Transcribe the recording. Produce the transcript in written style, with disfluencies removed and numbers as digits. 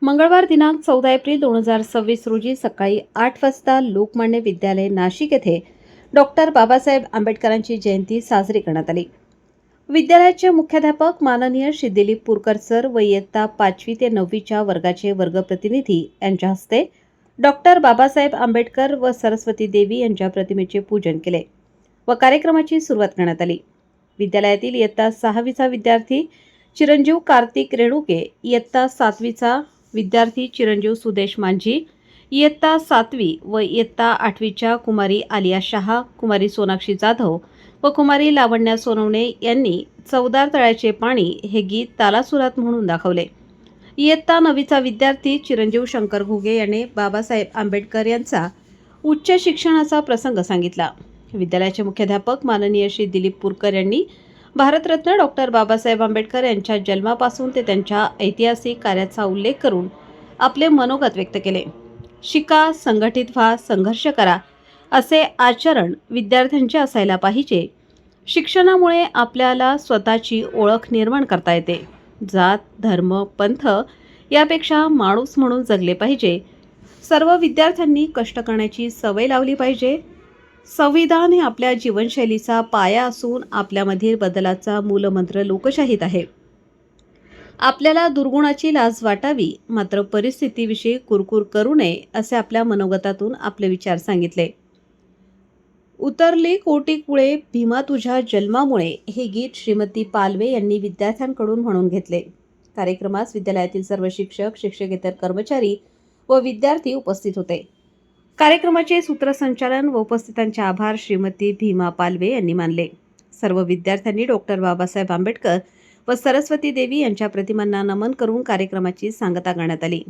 मंगळवार दिनांक 14 एप्रिल 2026 रोजी सकाळी 8 वाजता लोकमान्य विद्यालय नाशिक येथे डॉक्टर बाबासाहेब आंबेडकरांची जयंती साजरी करण्यात आली। विद्यालयाचे मुख्याध्यापक माननीय श्री दिलीप पुरकर सर व इयत्ता 5वी ते 9वीच्या वर्गाचे वर्गप्रतिनिधी यांच्या हस्ते डॉक्टर बाबासाहेब आंबेडकर व सरस्वती देवी यांच्या प्रतिमेचे पूजन केले व कार्यक्रमाची सुरुवात करण्यात आली। विद्यालयातील इयत्ता 6वीचा विद्यार्थी चिरंजीव कार्तिक रेणुके, इयत्ता 7वीचा विद्यार्थी चिरंजीव सुदेश मांझी, इयत्ता 7वी व इयत्ता 8वीच्या कुमारी आलिया शहा, कुमारी सोनाक्षी जाधव व कुमारी लावण्या सोनवणे यांनी चवदार तळ्याचे पाणी हे गीत तालासुरात म्हणून दाखवले। इयत्ता 9वीचा विद्यार्थी चिरंजीव शंकर घुगे याने बाबासाहेब आंबेडकर यांचा उच्च शिक्षणाचा प्रसंग सांगितला। विद्यालयाचे मुख्याध्यापक माननीय श्री दिलीप पुरकर यांनी भारतरत्न डॉक्टर बाबासाहेब आंबेडकर यांच्या जन्मापासून ते त्यांच्या ऐतिहासिक कार्याचा उल्लेख करून आपले मनोगत व्यक्त केले। शिका, संघटित व्हा, संघर्ष करा असे आचरण विद्यार्थ्यांचे असायला पाहिजे। शिक्षणामुळे आपल्याला स्वतःची ओळख निर्माण करता येते। जात, धर्म, पंथ यापेक्षा माणूस म्हणून जगले पाहिजे। सर्व विद्यार्थ्यांनी कष्ट करण्याची सवय लावली पाहिजे। संविधान हे आपल्या जीवनशैलीचा पाया असून आपल्यामधील बदलाचा मूलमंत्र लोकशाहीत आहे। आपल्याला दुर्गुणाची लाज वाटावी, मात्र परिस्थितीविषयी कुरकुर करू नये असे आपल्या मनोगतातून आपले विचार सांगितले। उतरली कोटी कुळे भीमा तुझ्या जन्मामुळे हे गीत श्रीमती पालवे यांनी विद्यार्थ्यांकडून म्हणून घेतले। कार्यक्रमास विद्यालयातील सर्व शिक्षक, शिक्षकेतर कर्मचारी व विद्यार्थी उपस्थित होते। कार्यक्रमाचे सूत्रसंचालन व उपस्थितांचे आभार श्रीमती भीमा पालवे यांनी मानले। सर्व विद्यार्थ्यांनी डॉक्टर बाबासाहेब आंबेडकर व सरस्वती देवी यांच्या प्रतिमांना नमन करून कार्यक्रमाची सांगता करण्यात आली।